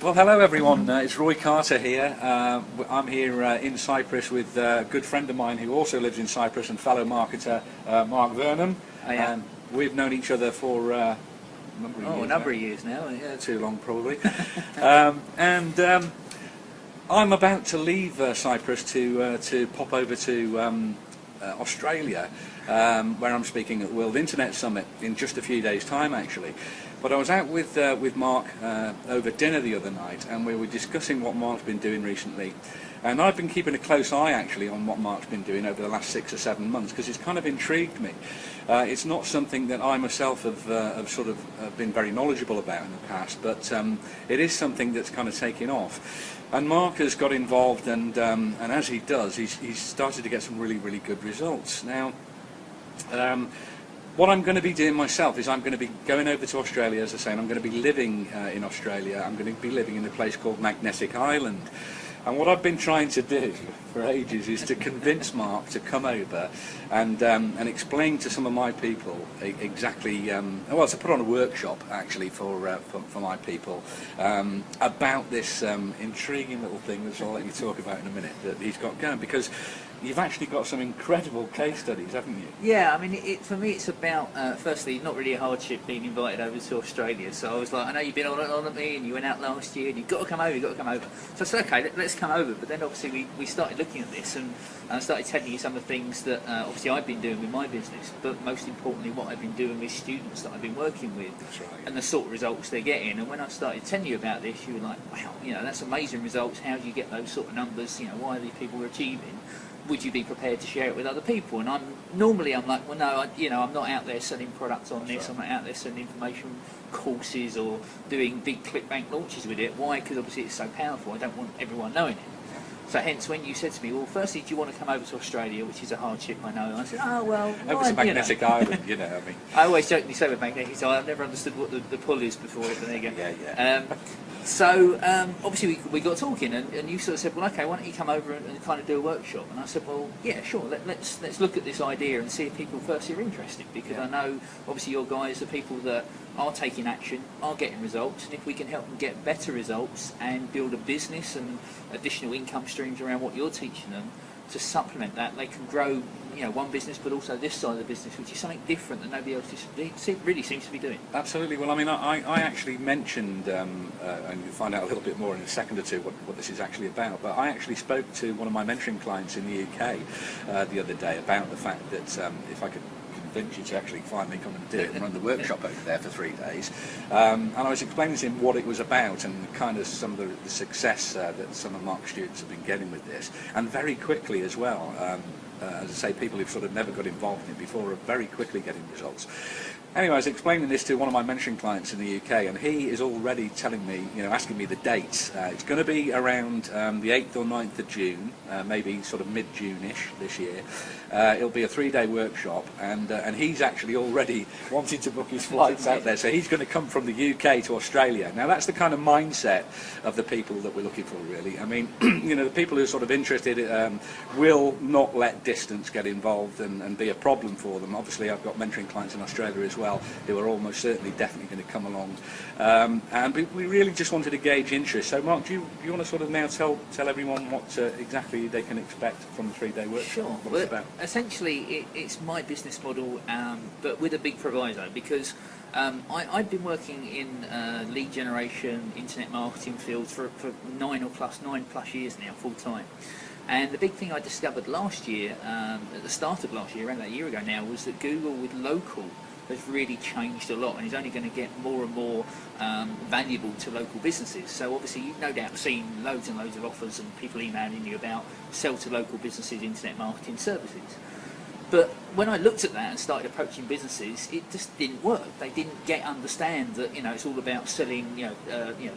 Well, hello everyone. It's Roy Carter here. I'm here in Cyprus with a good friend of mine who also lives in Cyprus and fellow marketer, Mark Vernon. Oh, yeah. And we've known each other for a number of years now. Yeah. Too long, probably. I'm about to leave Cyprus to pop over to Australia, where I'm speaking at the World Internet Summit in just a few days' time, actually. But I was out with Mark over dinner the other night, and we were discussing what Mark's been doing recently. And I've been keeping a close eye, actually, on what Mark's been doing over the last 6 or 7 months, because it's kind of intrigued me. It's not something that I myself have sort of been very knowledgeable about in the past, but it is something that's kind of taken off. And Mark has got involved, and as he does, he's started to get some really, really good results. Now, what I'm going to be doing myself is I'm going to be going over to Australia, as I say, and I'm going to be living in Australia. I'm going to be living in a place called Magnetic Island. And what I've been trying to do for ages is to convince Mark to come over and explain to some of my people exactly, well, to put on a workshop actually for my people about this intriguing little thing, which I'll let you talk about in a minute, that he's got going, because you've actually got some incredible case studies, haven't you? Yeah, I mean, for me it's about, firstly, not really a hardship being invited over to Australia. So I was like, I know you've been on at me and you went out last year and you've got to come over, you've got to come over. So I said, okay, let's come over. But then obviously we started looking at this and I started telling you some of the things that obviously I've been doing with my business, but most importantly what I've been doing with students that I've been working with. That's right. And the sort of results they're getting. And when I started telling you about this, you were like, wow, that's amazing results. How do you get those sort of numbers? Why are these people achieving? Would you be prepared to share it with other people? And I'm like, well, no, I'm not out there selling products on this. I'm not out there selling information courses or doing big ClickBank launches with it. Why? Because obviously it's so powerful. I don't want everyone knowing it. So hence, when you said to me, well, firstly, do you want to come over to Australia, which is a hardship, I know. And I said, oh, well, It was a magnetic island, I mean. I always jokingly say with magnetic island, I've never understood what the pull is before it, but there you go. Yeah. So obviously we got talking, and you sort of said, well, okay, why don't you come over and kind of do a workshop? And I said, well, yeah, sure. Let's look at this idea and see if people firstly are interested, because I know obviously your guys are people that are taking action, are getting results, and if we can help them get better results and build a business and additional income streams around what you're teaching them to supplement that, they can grow one business, but also this side of the business, which is something different that nobody else really seems to be doing. Absolutely. Well, I mean, I actually mentioned, and you'll find out a little bit more in a second or two what this is actually about, but I actually spoke to one of my mentoring clients in the UK the other day about the fact that if I could convince you to actually finally come and do it and run the workshop over there for 3 days, and I was explaining to him what it was about and kind of some of the success that some of Mark's students have been getting with this, and very quickly as well. As I say, people who've sort of never got involved in it before are very quickly getting results. Anyway, I was explaining this to one of my mentoring clients in the UK, and he is already telling me, asking me the dates. It's going to be around the 8th or 9th of June, maybe sort of mid-June-ish this year. It'll be a 3-day workshop, and he's actually already wanting to book his flights out there. So he's going to come from the UK to Australia. Now, that's the kind of mindset of the people that we're looking for, really. I mean, the people who are sort of interested will not let distance get involved and be a problem for them. Obviously, I've got mentoring clients in Australia as well, who are almost certainly definitely going to come along, and we really just wanted to gauge interest. So Mark, do you want to sort of now tell everyone what exactly they can expect from the 3-day workshop? Sure. What it's about? Essentially it's my business model, but with a big proviso, because I've been working in lead generation, internet marketing fields for 9 plus years now, full time. And the big thing I discovered last year, at the start of last year, around that year ago now, was that Google with local has really changed a lot and is only going to get more and more valuable to local businesses. So obviously you've no doubt seen loads and loads of offers and people emailing you about sell to local businesses internet marketing services. But when I looked at that and started approaching businesses, it just didn't work. They didn't understand that it's all about selling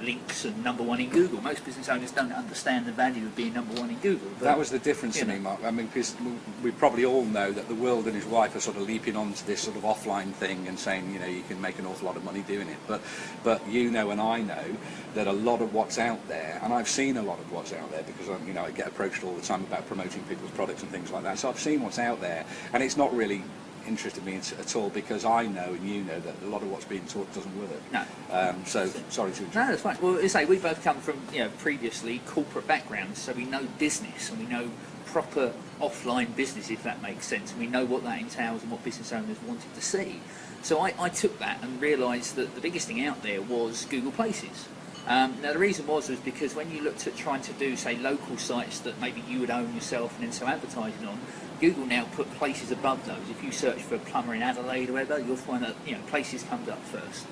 links and #1 in Google. Most business owners don't understand the value of being #1 in Google. But, that was the difference to me, Mark. I mean, because we probably all know that the world and his wife are sort of leaping onto this sort of offline thing and saying you can make an awful lot of money doing it. But and I know that a lot of what's out there, and I've seen a lot of what's out there because I get approached all the time about promoting people's products and things like that. So I've seen what's out there, and it's not really interested me at all, because I know and you know that a lot of what's being taught doesn't work. No. So sorry to interrupt. No, that's fine. Well, as I say, we both come from previously corporate backgrounds, so we know business and we know proper offline business, if that makes sense, and we know what that entails and what business owners wanted to see. So I took that and realised that the biggest thing out there was Google Places. Now the reason was because when you looked at trying to do, say, local sites that maybe you would own yourself and then sell advertising on, Google now put Places above those. If you search for a plumber in Adelaide or whatever, you'll find that Places comes up first.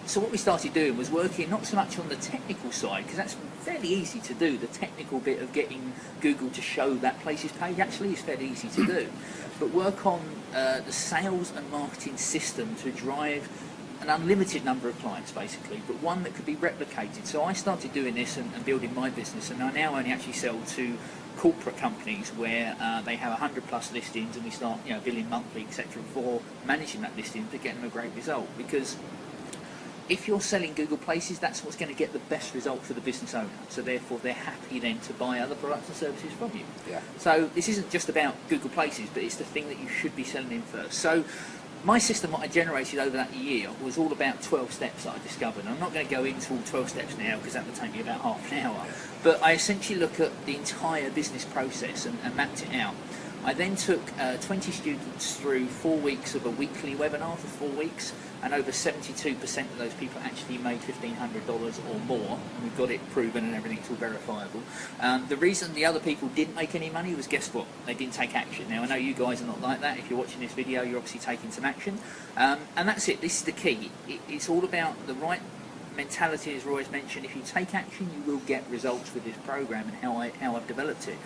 So what we started doing was working not so much on the technical side, because that's fairly easy to do. The technical bit of getting Google to show that Places page actually is fairly easy to do. But work on the sales and marketing system to drive an unlimited number of clients, basically, but one that could be replicated. So I started doing this and building my business, and I now only actually sell to corporate companies where they have 100 plus listings, and we start billing monthly, etc., for managing that listing to get them a great result. Because if you're selling Google Places, that's what's going to get the best result for the business owner. So therefore, they're happy then to buy other products and services from you. Yeah. So this isn't just about Google Places, but it's the thing that you should be selling in first. So my system, what I generated over that year, was all about 12 steps that I discovered. I'm not going to go into all 12 steps now, because that would take me about half an hour. But I essentially look at the entire business process and mapped it out. I then took 20 students through 4 weeks of a weekly webinar for 4 weeks, and over 72% of those people actually made $1,500 or more, and we've got it proven and everything, it's all verifiable. The reason the other people didn't make any money was, guess what? They didn't take action. Now, I know you guys are not like that. If you're watching this video, you're obviously taking some action. And that's it. This is the key. It's all about the right mentality, as Roy's mentioned. If you take action, you will get results with this program and how I've developed it.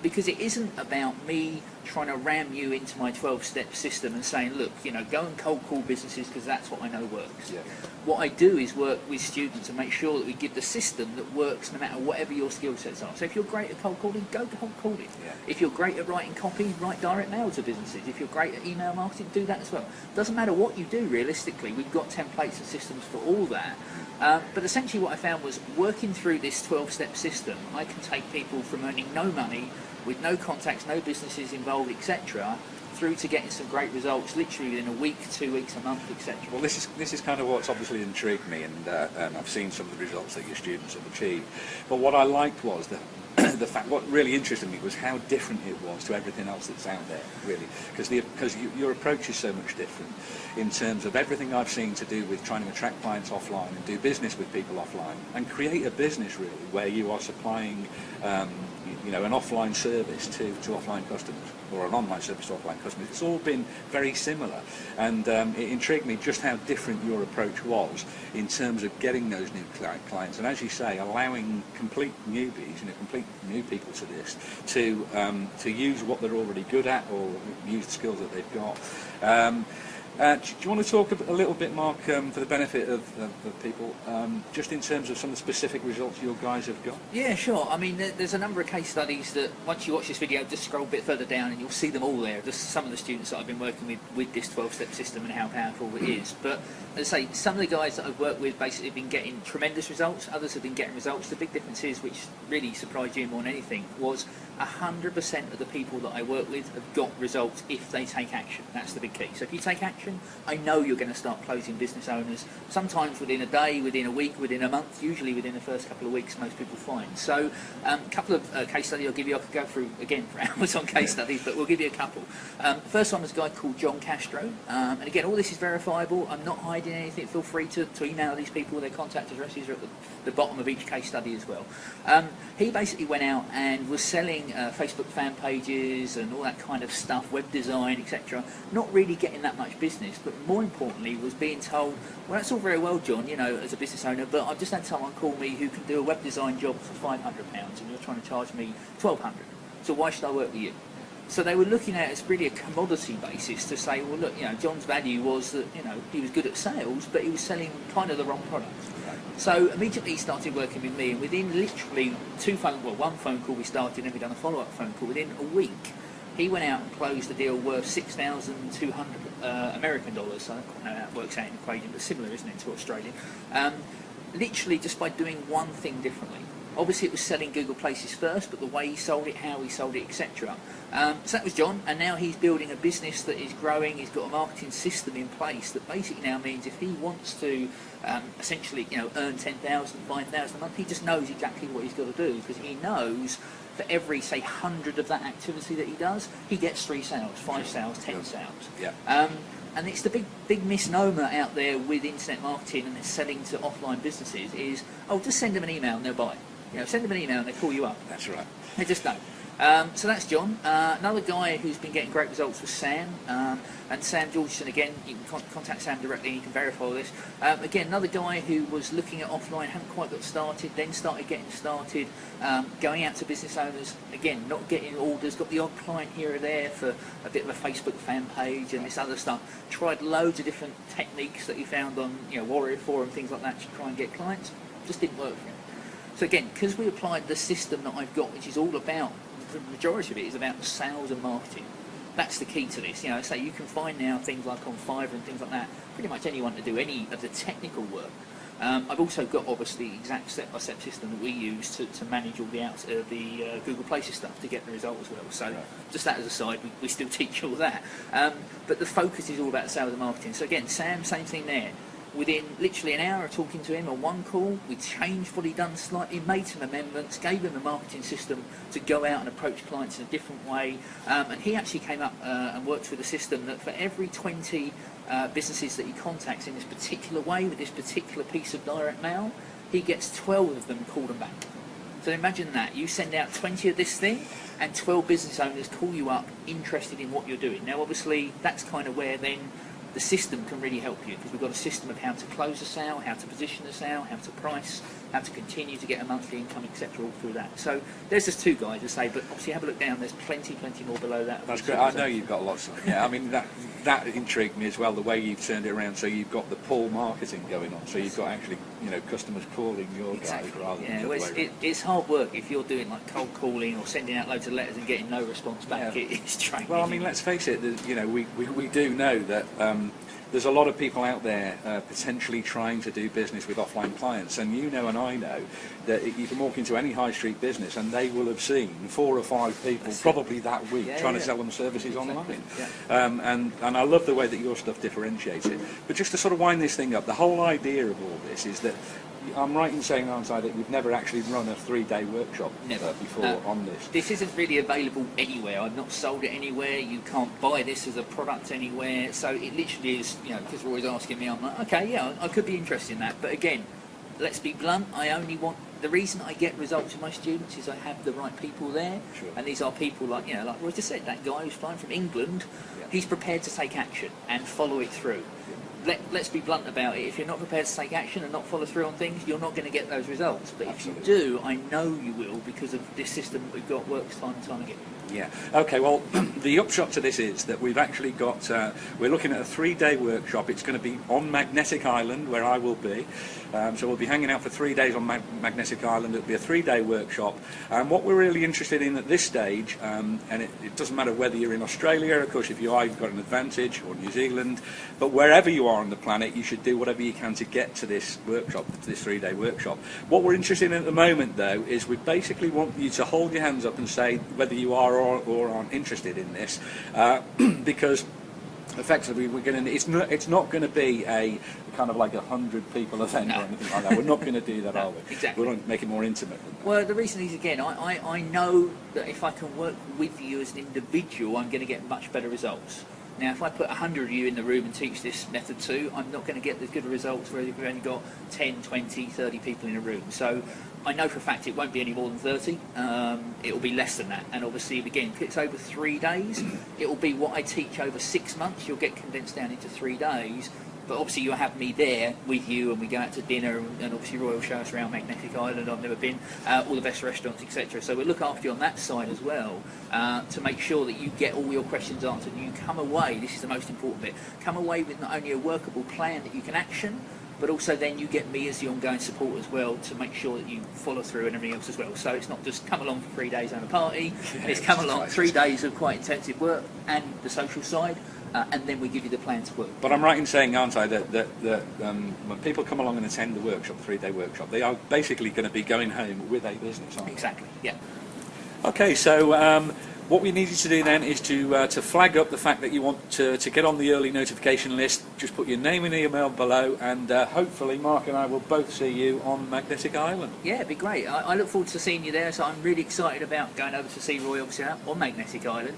Because it isn't about me trying to ram you into my 12-step system and saying, look, go and cold call businesses because that's what I know works. Yeah. What I do is work with students and make sure that we give the system that works no matter whatever your skill sets are. So if you're great at cold calling, go cold calling. Yeah. If you're great at writing copy, write direct mail to businesses. If you're great at email marketing, do that as well. Doesn't matter what you do, realistically. We've got templates and systems for all that. But essentially what I found was, working through this 12-step system, I can take people from earning no money, with no contacts, no businesses involved, etc., through to getting some great results literally within a week, 2 weeks, a month, etc. Well, this is kind of what's obviously intrigued me, and I've seen some of the results that your students have achieved. But what I liked was the fact, what really interested me was how different it was to everything else that's out there, really, because your approach is so much different in terms of everything I've seen to do with trying to attract clients offline and do business with people offline and create a business, really, where you are supplying an offline service to offline customers, or an online service to offline customers. It's all been very similar, and it intrigued me just how different your approach was in terms of getting those new clients, and as you say, allowing complete newbies, complete new people to this, to use what they're already good at, or use the skills that they've got. Do you want to talk a little bit, Mark, for the benefit of people, just in terms of some of the specific results your guys have got? Yeah, sure. I mean, there's a number of case studies that, once you watch this video, just scroll a bit further down and you'll see them all there. Just some of the students that I've been working with this 12-step system and how powerful it is. But as I say, some of the guys that I've worked with basically have been getting tremendous results. Others have been getting results. The big difference is, which really surprised you more than anything, was 100% of the people that I work with have got results if they take action. That's the big key. So if you take action, I know you're going to start closing business owners, sometimes within a day, within a week, within a month, usually within the first couple of weeks, most people find. So a couple of case studies I'll give you. I could go through, again, for hours on case studies, but we'll give you a couple. First one was a guy called John Castro. And again, all this is verifiable. I'm not hiding anything. Feel free to email these people. Their contact addresses are at the bottom of each case study as well. He basically went out and was selling Facebook fan pages and all that kind of stuff, web design, etc. Not really getting that much business, but more importantly was being told, well, that's all very well, John, as a business owner, but I've just had someone call me who can do a web design job for £500 and you're trying to charge me £1,200. So why should I work with you? So they were looking at it as really a commodity basis to say, well, look, John's value was that, he was good at sales, but he was selling kind of the wrong product. So immediately he started working with me, and within literally one phone call we started, and we've done a follow-up phone call. Within a week, he went out and closed a deal worth 6,200 American dollars. So I don't know how it works out in equation, but similar, isn't it, to Australian? Literally just by doing one thing differently. Obviously, it was selling Google Places first, but the way he sold it, how he sold it, etc. So that was John, and now he's building a business that is growing. He's got a marketing system in place that basically now means if he wants to essentially, earn 10,000, 5,000 a month, he just knows exactly what he's got to do, because he knows for every, say, 100 of that activity that he does, he gets 3 sales, 5 sales, 10 sales. Yeah. And it's the big misnomer out there with internet marketing and selling to offline businesses is, just send them an email and they'll buy. Send them an email and they call you up. That's right. They just don't. So that's John. Another guy who's been getting great results was Sam. And Sam Georgeson, again, you can contact Sam directly and you can verify all this. Again, another guy who was looking at offline, hadn't quite got started, then started getting started, going out to business owners, again, not getting orders, got the odd client here or there for a bit of a Facebook fan page and this other stuff. Tried loads of different techniques that he found on Warrior Forum, things like that, to try and get clients. Just didn't work for him. So again, because we applied the system that I've got, which is all about, the majority of it is about sales and marketing. That's the key to this. So you can find now things like on Fiverr and things like that, pretty much anyone to do any of the technical work. I've also got obviously the exact step-by-step system that we use to manage all the Google Places stuff to get the result as well. So just that as a side, we still teach all that. But the focus is all about sales and marketing. So again, Sam, same thing there. Within literally an hour of talking to him on one call, we changed what he'd done slightly, made some amendments, gave him a marketing system to go out and approach clients in a different way. And he actually came up and worked with a system that for every 20 businesses that he contacts in this particular way, with this particular piece of direct mail, he gets 12 of them call them back. So imagine that. You send out 20 of this thing, and 12 business owners call you up interested in what you're doing. Now, obviously, that's kind of where then the system can really help you, because we've got a system of how to close a sale, how to position a sale, how to price, how to continue to get a monthly income, etc. all through that. So there's just 2 guys to say, but obviously have a look down, there's plenty more below that. That's great. I know you've got lots of them. Yeah, I mean, that intrigued me as well, the way you've turned it around. So you've got the pull marketing going on, so you've got actually, customers calling your guys rather than the other way around. It's hard work if you're doing like cold calling or sending out loads of letters and getting no response back. Yeah. It's training. Well, I mean, let's face it, we do know that there's a lot of people out there potentially trying to do business with offline clients, and and I know that you can walk into any high street business and they will have seen 4 or 5 people probably that week trying to sell them services online. Yeah. And I love the way that your stuff differentiates it. But just to sort of wind this thing up, the whole idea of all this is that I'm right in saying, aren't I, that you've never actually run a 3-day workshop before on this? This isn't really available anywhere. I've not sold it anywhere. You can't buy this as a product anywhere. So it literally is, because Roy's asking me, I'm like, okay, yeah, I could be interested in that. But again, let's be blunt, the reason I get results with my students is I have the right people there. Sure. And these are people like, like Roy just said, that guy who's flying from England, he's prepared to take action and follow it through. Let's be blunt about it. If you're not prepared to take action and not follow through on things, you're not going to get those results. But Absolutely. If you do, I know you will, because of this system that we've got works time and time again. Yeah. Okay. Well, the upshot to this is that we've actually got. We're looking at a 3-day workshop. It's going to be on Magnetic Island, where I will be. So we'll be hanging out for 3 days on Magnetic Island. It'll be a 3-day workshop. And what we're really interested in at this stage, and it doesn't matter whether you're in Australia, of course, if you are, you've got an advantage, or New Zealand. But wherever you are on the planet, you should do whatever you can to get to this workshop, to this 3-day workshop. What we're interested in at the moment, though, is we basically want you to hold your hands up and say whether you are or aren't interested in this, because effectively it's not going to be a kind of like 100 people event or anything like that. We're not going to do that, are we? Exactly. We want to make it more intimate than that. Well, the reason is, again, I know that if I can work with you as an individual, I'm going to get much better results. Now, if I put 100 of you in the room and teach this method too, I'm not going to get as good results where we've only got 10, 20, 30 people in a room. So I know for a fact it won't be any more than 30. It will be less than that. And obviously, again, if it's over 3 days, it will be what I teach over 6 months. You'll get condensed down into 3 days. But obviously you'll have me there with you, and we go out to dinner, and obviously Roy will show us around Magnetic Island. I've never been, all the best restaurants, etc. So we'll look after you on that side as well, to make sure that you get all your questions answered. You come away, this is the most important bit, come away with not only a workable plan that you can action, but also then you get me as the ongoing support as well to make sure that you follow through and everything else as well. So it's not just come along for 3 days and a party, it's come along 3 days of quite intensive work and the social side, and then we give you the plan to work. But I'm right in saying, aren't I, that when people come along and attend the workshop, the 3-day workshop, they are basically going to be going home with a business, aren't they? Exactly, yeah. Okay, so what we need you to do then is to flag up the fact that you want to get on the early notification list. Just put your name and email below, and hopefully Mark and I will both see you on Magnetic Island. Yeah, it'd be great. I look forward to seeing you there, so I'm really excited about going over to see Roy, obviously, out on Magnetic Island,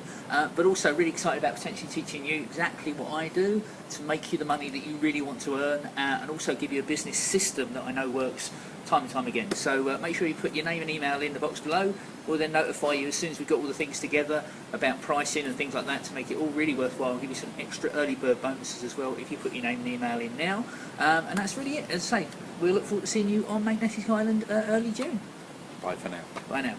but also really excited about potentially teaching you exactly what I do to make you the money that you really want to earn, and also give you a business system that I know works time and time again. So make sure you put your name and email in the box below. We'll then notify you as soon as we've got all the things together about pricing and things like that to make it all really worthwhile, and give you some extra early bird bonuses as well if you put your name and email in now. And that's really it. As I say, we'll look forward to seeing you on Magnetic Island early June. Bye for now. Bye now.